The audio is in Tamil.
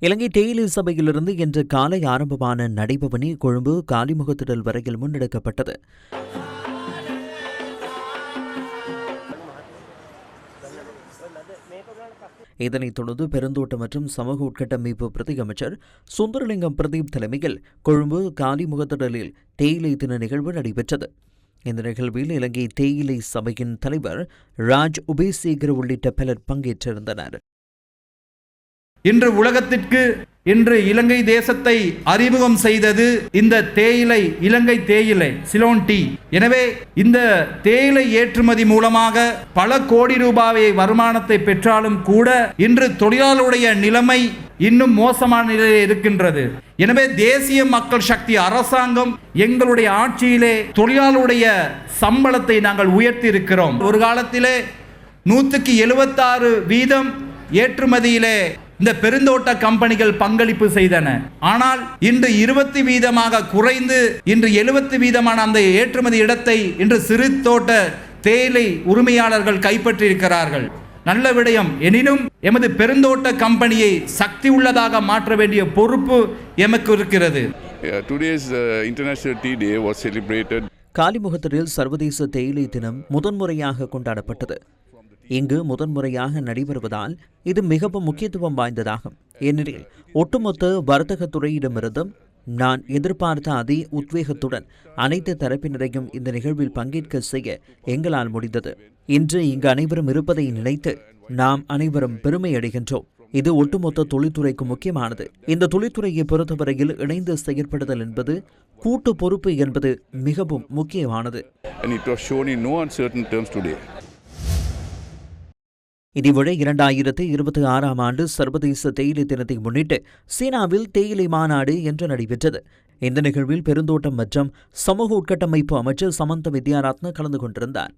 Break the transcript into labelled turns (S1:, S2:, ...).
S1: இலங்கை தேயிலை சபையிலிருந்து இன்று காலை ஆரம்பமான நடைபவனி கொழும்பு காலிமுகத்திடல் வரையில் முன்னெடுக்கப்பட்டது. இதனைத் தொடர்ந்து பெருந்தோட்டம் மற்றும் சமூக உட்கட்டமைப்பு பிரதி அமைச்சர் சுந்தரலிங்கம் பிரதீப் தலைமையில் கொழும்பு காலிமுகத்திடலில் தேயிலை தின நிகழ்வு நடைபெற்றது. இந்த நிகழ்வில் இலங்கை தேயிலை சபையின் தலைவர் ராஜ் உபேசேகர் உள்ளிட்ட பலர் பங்கேற்றிருந்தனர்.
S2: இன்று உலகத்திற்கு இலங்கை தேசத்தை அறிமுகம் செய்தது இந்த தேயிலை, இலங்கை தேயிலை சிலோன் டீ. எனவே இந்த தேயிலை ஏற்றுமதி மூலமாக பல கோடி ரூபாய் வருமானத்தை பெற்றாலும் கூட இன்று தொழிலாளருடைய நிலைமை இன்னும் மோசமான நிலையில் இருக்கின்றது. எனவே தேசிய மக்கள் சக்தி அரசாங்கம் எங்களுடைய ஆட்சியிலே தொழிலாளருடைய சம்பளத்தை நாங்கள் உயர்த்தி இருக்கிறோம். ஒரு காலத்திலே 176% ஏற்றுமதியிலே இந்த பெருந்தோட்ட கம்பெனிகள் பங்களிப்பு செய்தன. ஆனால் இன்று 20% குறைந்து இன்று 70% அந்த ஏற்றுமதி இடத்தை இன்று சிறு தோட்ட தேயிலை உரிமையாளர்கள் கைப்பற்றியிருக்கிறார்கள். நல்ல விடயம். எனினும் எமது பெருந்தோட்ட கம்பெனியை சக்தி உள்ளதாக மாற்ற வேண்டிய பொறுப்பு எமக்கு இருக்கிறது.
S1: காலிமுகத்திடலில் சர்வதேச தேயிலை தினம் முதன்முறையாக கொண்டாடப்பட்டது. இங்கு முதன்முறையாக நடைபெறுவதால் இது மிகவும் முக்கியத்துவம் வாய்ந்ததாகும். ஏனெனில் ஒட்டுமொத்த வர்த்தக துறையிடமிருந்தும் நான் எதிர்பார்த்த அதே உத்வேகத்துடன் அனைத்து தரப்பினரையும் இந்த நிகழ்வில் பங்கேற்க செய்ய எங்களால் முடிந்தது. இன்று இங்கு அனைவரும் இருப்பதை நினைத்து நாம் அனைவரும் பெருமை அடைகின்றோம். இது ஒட்டுமொத்த தொழில்துறைக்கு முக்கியமானது. இந்த தொழில்துறையை பொறுத்தவரையில் இணைந்து செயற்படுதல் என்பது கூட்டு பொறுப்பு என்பது மிகவும் முக்கியமானது. இதேவேளை 2026 ஆண்டு சர்வதேச தேயிலை தினத்தை முன்னிட்டு சீனாவில் தேயிலை மாநாடு என்று நடைபெற்றது. இந்த நிகழ்வில் பெருந்தோட்டம் மற்றும் சமூக உட்கட்டமைப்பு அமைச்சர் சமந்த வித்யாரத்ன கலந்து கொண்டிருந்தார்.